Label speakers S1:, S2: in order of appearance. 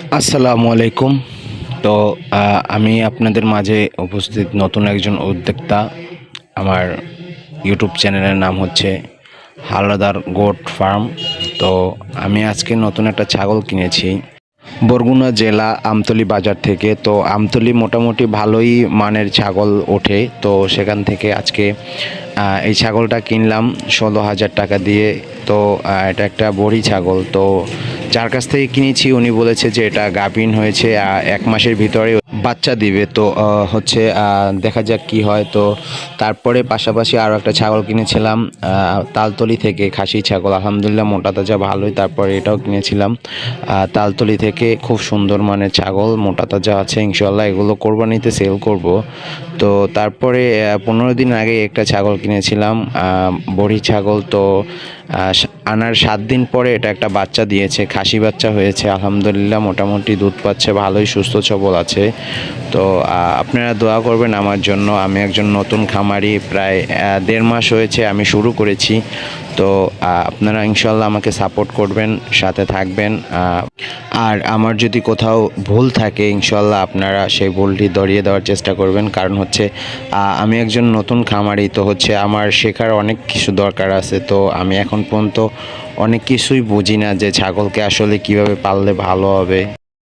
S1: আসসালামু আলাইকুম। তো আমি আপনাদের মাঝে উপস্থিত নতুন একজন উদ্যোক্তা। আমার ইউটিউব চ্যানেলের নাম হচ্ছে হাওলাদার গোট ফার্ম। তো আমি আজকে নতুন একটা ছাগল কিনেছি বরগুনা জেলা আমতলী বাজার থেকে। তো আমতলী মোটামুটি ভালোই মানের ছাগল ওঠে, তো সেখান থেকে আজকে এই ছাগলটা কিনলাম 16,000 টাকা দিয়ে। তো এটা একটা বড়ি ছাগল। তো যার কাছ থেকে কিনেছি উনি বলেছে যে এটা গাভীন হয়েছে, 1 মাসের ভিতরে বাচ্চা দিবে। তো হচ্ছে দেখা যাক কি হয়। তো তারপরে পাশাপাশি আরও একটা ছাগল কিনেছিলাম তালতলি থেকে, খাসি ছাগল, আলহামদুলিল্লাহ মোটা তাজা ভালোই। তারপরে এটাও কিনেছিলাম তালতলি থেকে, খুব সুন্দর মানের ছাগল, মোটা তাজা আছে ইনশাল্লাহ। এগুলো কোরবানিতে সেল করব। তো তারপরে 15 দিন আগে একটা ছাগল কিনেছিলাম বড়ি ছাগল। তো আনার 7 দিন পরে এটা একটা বাচ্চা দিয়েছে, খাসি বাচ্চা হয়েছে আলহামদুলিল্লাহ, মোটামুটি দুধ পাচ্ছে ভালোই, সুস্থ সবল আছে। তো আপনারা দোয়া করবেন আমার জন্য। আমি একজন নতুন খামারি, প্রায় 1.5 মাস হয়েছে আমি শুরু করেছি। তো আপনারা ইনশাল্লাহ আমাকে সাপোর্ট করবেন, সাথে থাকবেন। আর আমার যদি কোথাও ভুল থাকে ইনশাল্লাহ আপনারা সেই ভুলটি ধরিয়ে দেওয়ার চেষ্টা করবেন। কারণ হচ্ছে আমি একজন নতুন খামারি, তো হচ্ছে আমার শেখার অনেক কিছু দরকার আছে। তো আমি এখন পর্যন্ত অনেক কিছুই বুঝি না যে ছাগলকে আসলে কিভাবে পাললে ভালো হবে।